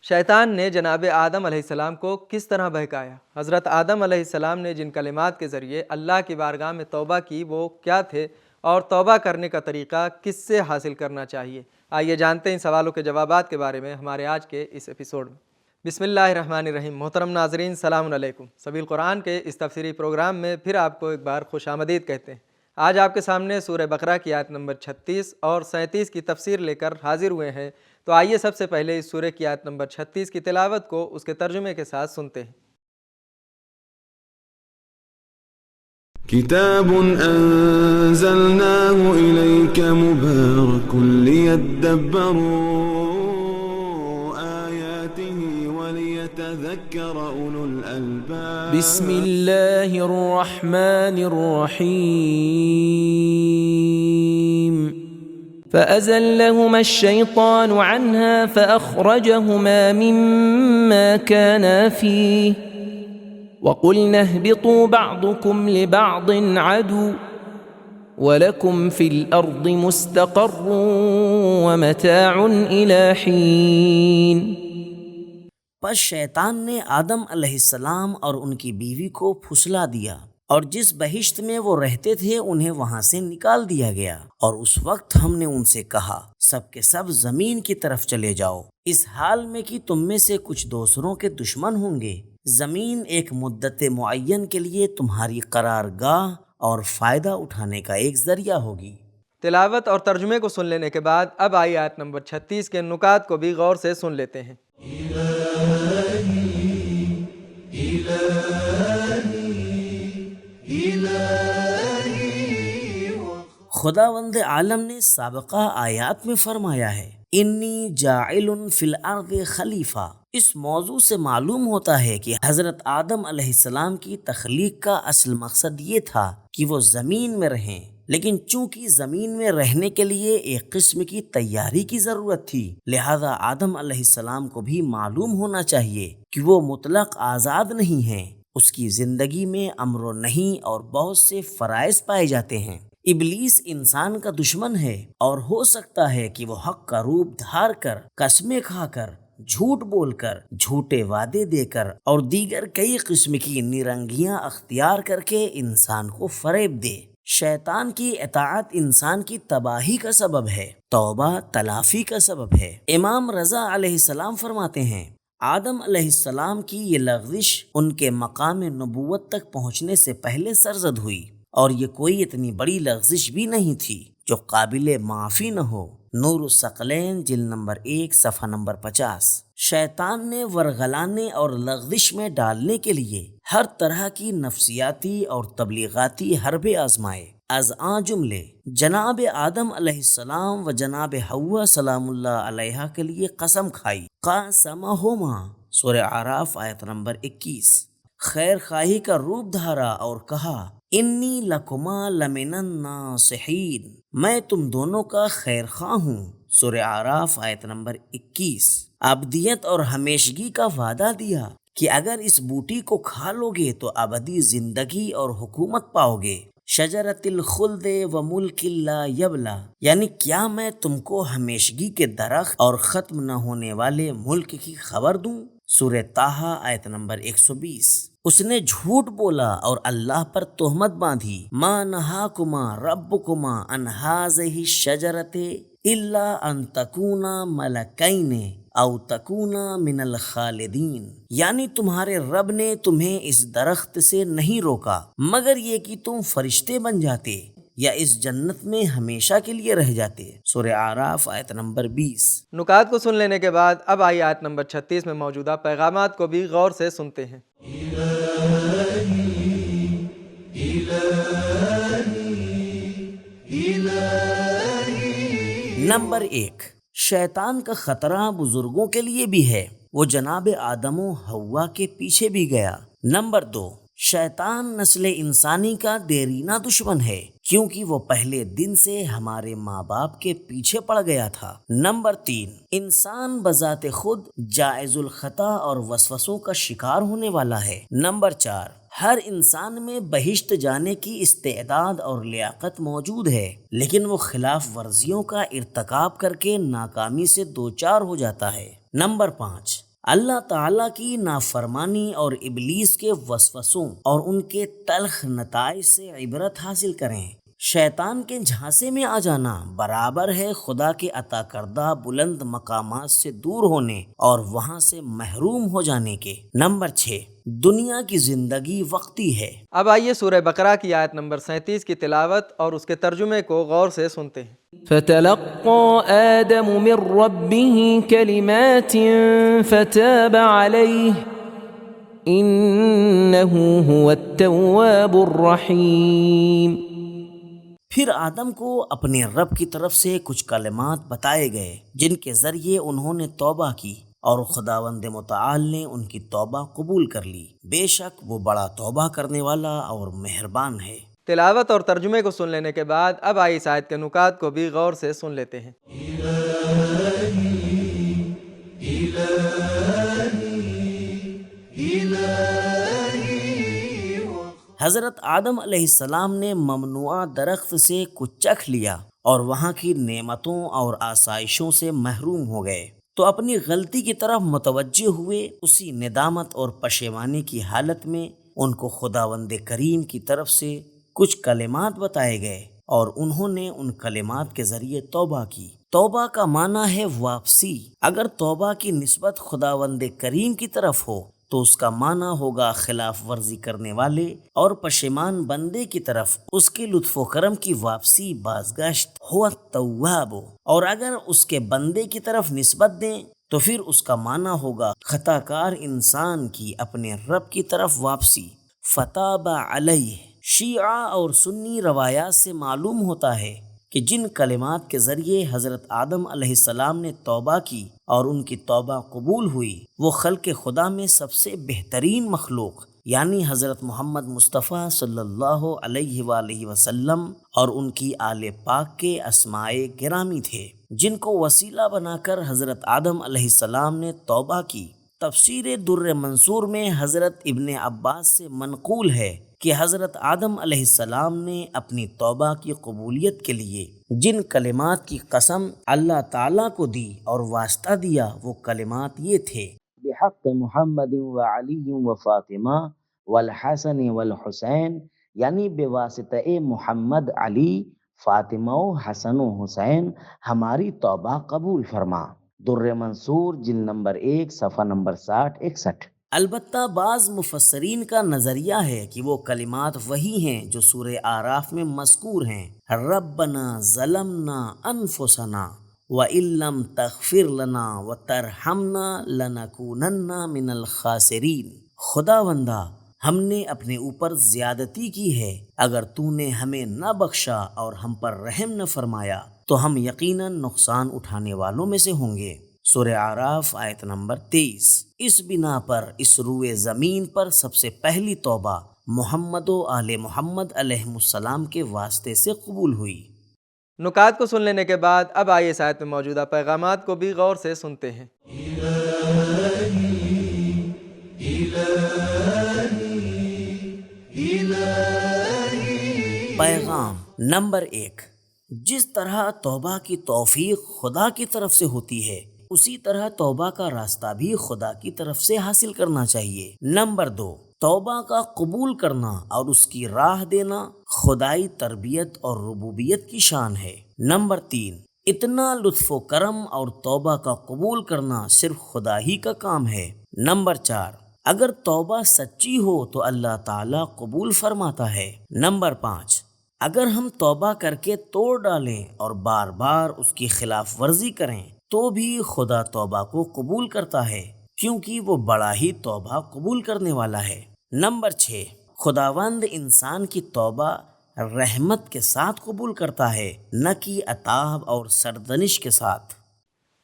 شیطان نے جناب آدم علیہ السلام کو کس طرح بہکایا؟ حضرت آدم علیہ السلام نے جن کلمات کے ذریعے اللہ کی بارگاہ میں توبہ کی وہ کیا تھے، اور توبہ کرنے کا طریقہ کس سے حاصل کرنا چاہیے؟ آئیے جانتے ہیں ان سوالوں کے جوابات کے بارے میں ہمارے آج کے اس ایپیسوڈ میں۔ بسم اللہ الرحمن الرحیم۔ محترم ناظرین، السلام علیکم۔ سبیل قرآن کے اس تفسیری پروگرام میں پھر آپ کو ایک بار خوش آمدید کہتے ہیں۔ آج آپ کے سامنے سورہ بقرہ کی آیت نمبر 36 اور 37 کی تفسیر لے کر حاضر ہوئے ہیں۔ تو آئیے سب سے پہلے اس سورہ کی آیت نمبر 36 کی تلاوت کو اس کے ترجمے کے ساتھ سنتے ہیں۔ کتاب انزلناه الیک مبارک لیدبروا آیاته ولیتذکر اولو الالباب۔ بسم اللہ الرحمن الرحیم۔ فأزلهما الشيطان عنها فأخرجهما مما كانا فيه وقلنا اهبطوا بعضكم لبعض عدو ولكم في الأرض مستقر ومتاع إلى حين۔ پس شیطان نے آدم علیہ السلام اور ان کی بیوی کو پھسلا دیا، اور جس بہشت میں وہ رہتے تھے انہیں وہاں سے نکال دیا گیا، اور اس وقت ہم نے ان سے کہا سب کے سب زمین کی طرف چلے جاؤ، اس حال میں کہ تم میں سے کچھ دوسروں کے دشمن ہوں گے۔ زمین ایک مدت معین کے لیے تمہاری قرارگاہ اور فائدہ اٹھانے کا ایک ذریعہ ہوگی۔ تلاوت اور ترجمے کو سن لینے کے بعد اب آئی آیت نمبر 36 کے نکات کو بھی غور سے سن لیتے ہیں۔ خداوند عالم نے سابقہ آیات میں فرمایا ہے انی جاعل فی الارض خلیفہ۔ اس موضوع سے معلوم ہوتا ہے کہ حضرت آدم علیہ السلام کی تخلیق کا اصل مقصد یہ تھا کہ وہ زمین میں رہیں، لیکن چونکہ زمین میں رہنے کے لیے ایک قسم کی تیاری کی ضرورت تھی، لہذا آدم علیہ السلام کو بھی معلوم ہونا چاہیے کہ وہ مطلق آزاد نہیں ہیں، اس کی زندگی میں امر و نہی اور بہت سے فرائض پائے جاتے ہیں۔ ابلیس انسان کا دشمن ہے، اور ہو سکتا ہے کہ وہ حق کا روپ دھار کر، قسمیں کھا کر، جھوٹ بول کر، جھوٹے وعدے دے کر اور دیگر کئی قسم کی نرنگیاں اختیار کر کے انسان کو فریب دے۔ شیطان کی اطاعت انسان کی تباہی کا سبب ہے، توبہ تلافی کا سبب ہے۔ امام رضا علیہ السلام فرماتے ہیں آدم علیہ السلام کی یہ لغزش ان کے مقام نبوت تک پہنچنے سے پہلے سرزد ہوئی، اور یہ کوئی اتنی بڑی لغزش بھی نہیں تھی جو قابل معافی نہ ہو۔ نور الثقلین جلد نمبر 1 صفحہ نمبر 50۔ شیطان نے ورغلانے اور لغزش میں ڈالنے کے لیے ہر طرح کی نفسیاتی اور تبلیغاتی حربے آزمائے۔ از آن جملے جناب آدم علیہ السلام و جناب حوا سلام اللہ علیہا کے لیے قسم کھائی، قاسمہما، سورہ اعراف آیت نمبر 21۔ خیر خواہی کا روپ دھارا اور کہا انی لکما لمن الناصحین، میں تم دونوں کا خیر خواہ ہوں، سورہ اعراف آیت نمبر 21۔ ابدیت اور ہمیشگی کا وعدہ دیا کہ اگر اس بوٹی کو کھا لو گے تو ابدی زندگی اور حکومت پاؤ گے۔ شجرۃ الخلد و ملک لا یبلا، یعنی کیا میں تم کو ہمیشگی کے درخت اور ختم نہ ہونے والے ملک کی خبر دوں، سورہ طٰہٰ آیت نمبر 120۔ اس نے جھوٹ بولا اور اللہ پر تہمت باندھی، ما نہاکما ربکما عن ہذہ الشجرۃ الا ان تکونا ملکین او تکونا من الخالدین، یعنی تمہارے رب نے تمہیں اس درخت سے نہیں روکا مگر یہ کہ تم فرشتے بن جاتے یا اس جنت میں ہمیشہ کے لیے رہ جاتے، سورہ اعراف آیت نمبر 20۔ نکات کو سن لینے کے بعد اب آئی آیت نمبر 36 میں موجودہ پیغامات کو بھی غور سے سنتے ہیں۔ نمبر 1، شیطان کا خطرہ بزرگوں کے لیے بھی ہے، وہ جناب آدم و حوا کے پیچھے بھی گیا۔ نمبر 2، شیطان نسل انسانی کا دیرینہ دشمن ہے، کیونکہ وہ پہلے دن سے ہمارے ماں باپ کے پیچھے پڑ گیا تھا۔ نمبر 3، انسان بذات خود جائز الخطا اور وسوسوں کا شکار ہونے والا ہے۔ نمبر 4، ہر انسان میں بہشت جانے کی استعداد اور لیاقت موجود ہے، لیکن وہ خلاف ورزیوں کا ارتکاب کر کے ناکامی سے دوچار ہو جاتا ہے۔ نمبر 5، اللہ تعالیٰ کی نافرمانی اور ابلیس کے وسوسوں اور ان کے تلخ نتائج سے عبرت حاصل کریں۔ شیطان کے جھانسے میں آ جانا برابر ہے خدا کے عطا کردہ بلند مقامات سے دور ہونے اور وہاں سے محروم ہو جانے کے۔ نمبر 6، دنیا کی زندگی وقتی ہے۔ اب آئیے سورہ بقرہ کی آیت نمبر 37 کی تلاوت اور اس کے ترجمے کو غور سے سنتے ہیں۔ فتلقى آدم من ربه كلمات فتاب عليه إنه هو التواب الرحيم۔ پھر آدم کو اپنے رب کی طرف سے کچھ کلمات بتائے گئے جن کے ذریعے انہوں نے توبہ کی اور خداوند متعال نے ان کی توبہ قبول کر لی، بے شک وہ بڑا توبہ کرنے والا اور مہربان ہے۔ تلاوت اور ترجمے کو سن لینے کے بعد اب آئی اس آیت کے نکات کو بھی غور سے سن لیتے ہیں۔ حضرت آدم علیہ السلام نے ممنوعہ درخت سے کچھ چکھ لیا اور وہاں کی نعمتوں اور آسائشوں سے محروم ہو گئے تو اپنی غلطی کی طرف متوجہ ہوئے۔ اسی ندامت اور پشیمانی کی حالت میں ان کو خداوند کریم کی طرف سے کچھ کلمات بتائے گئے اور انہوں نے ان کلمات کے ذریعے توبہ کی۔ توبہ کا معنی ہے واپسی۔ اگر توبہ کی نسبت خداوند کریم کی طرف ہو تو اس کا معنی ہوگا خلاف ورزی کرنے والے اور پشیمان بندے کی طرف اس کے لطف و کرم کی واپسی بازگشت ہو التواب، اور اگر اس کے بندے کی طرف نسبت دیں تو پھر اس کا معنی ہوگا خطا کار انسان کی اپنے رب کی طرف واپسی۔ فتاب علیہ، شیعہ اور سنی روایات سے معلوم ہوتا ہے کہ جن کلمات کے ذریعے حضرت آدم علیہ السلام نے توبہ کی اور ان کی توبہ قبول ہوئی، وہ خلق خدا میں سب سے بہترین مخلوق یعنی حضرت محمد مصطفیٰ صلی اللہ علیہ وآلہ وسلم اور ان کی آل پاک کے اسماء گرامی تھے، جن کو وسیلہ بنا کر حضرت آدم علیہ السلام نے توبہ کی۔ تفسیر در منصور میں حضرت ابن عباس سے منقول ہے کہ حضرت آدم علیہ السلام نے اپنی توبہ کی قبولیت کے لیے جن کلمات کی قسم اللہ تعالیٰ کو دی اور واسطہ دیا وہ کلمات یہ تھے: بحق محمد و علی و فاطمہ والحسن والحسین، یعنی بے واسطہ محمد، علی، فاطمہ و حسن و حسین ہماری توبہ قبول فرما۔ در منصور جلد نمبر 1 صفحہ نمبر 60-61۔ البتہ بعض مفسرین کا نظریہ ہے کہ وہ کلمات وہی ہیں جو سورہ اعراف میں مذکور ہیں: ربنا ظلمنا انفسنا وَإِن لَّمْ تَغْفِرْ لَنَا وَتَرْحَمْنَا لَنَكُونَنَّ مِنَ الْخَاسِرِينَ۔ خداوندہ، ہم نے اپنے اوپر زیادتی کی ہے، اگر تو نے ہمیں نہ بخشا اور ہم پر رحم نہ فرمایا تو ہم یقیناً نقصان اٹھانے والوں میں سے ہوں گے۔ سورہ اعراف آیت نمبر 23۔ اس بنا پر اس روئے زمین پر سب سے پہلی توبہ محمد و آل محمد علیہ السلام کے واسطے سے قبول ہوئی۔ نکات کو سن لینے کے بعد اب آئیے اس آیت میں موجودہ پیغامات کو بھی غور سے سنتے ہیں۔ پیغام نمبر 1، جس طرح توبہ کی توفیق خدا کی طرف سے ہوتی ہے اسی طرح توبہ کا راستہ بھی خدا کی طرف سے حاصل کرنا چاہیے۔ نمبر 2، توبہ کا قبول کرنا اور اس کی راہ دینا خدائی تربیت اور ربوبیت کی شان ہے۔ نمبر 3، اتنا لطف و کرم اور توبہ کا قبول کرنا صرف خدا ہی کا کام ہے۔ نمبر 4، اگر توبہ سچی ہو تو اللہ تعالیٰ قبول فرماتا ہے۔ نمبر 5، اگر ہم توبہ کر کے توڑ ڈالیں اور بار بار اس کی خلاف ورزی کریں تو بھی خدا توبہ کو قبول کرتا ہے، کیونکہ وہ بڑا ہی توبہ قبول کرنے والا ہے۔ نمبر 6، خداوند انسان کی توبہ رحمت کے ساتھ قبول کرتا ہے، نہ کہ عتاب اور سرزنش کے ساتھ۔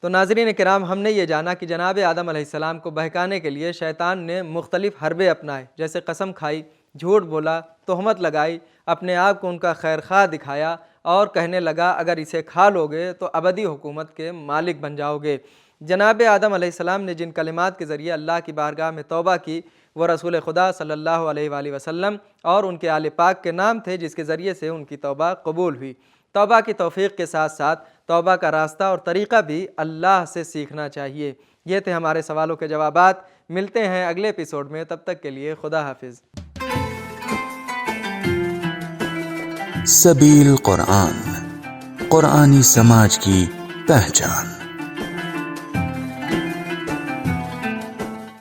تو ناظرین کرام، ہم نے یہ جانا کہ جناب آدم علیہ السلام کو بہکانے کے لیے شیطان نے مختلف حربے اپنائے، جیسے قسم کھائی، جھوٹ بولا، تہمت لگائی، اپنے آپ کو ان کا خیر خواہ دکھایا اور کہنے لگا اگر اسے کھا لوگے تو ابدی حکومت کے مالک بن جاؤ گے۔ جناب آدم علیہ السلام نے جن کلمات کے ذریعے اللہ کی بارگاہ میں توبہ کی وہ رسول خدا صلی اللہ علیہ وآلہ وسلم اور ان کے آل پاک کے نام تھے، جس کے ذریعے سے ان کی توبہ قبول ہوئی۔ توبہ کی توفیق کے ساتھ ساتھ توبہ کا راستہ اور طریقہ بھی اللہ سے سیکھنا چاہیے۔ یہ تھے ہمارے سوالوں کے جوابات. ملتے ہیں اگلے ایپیسوڈ میں، تب تک کے لیے خدا حافظ. سبیل قرآن، قرآنی سماج کی پہچان.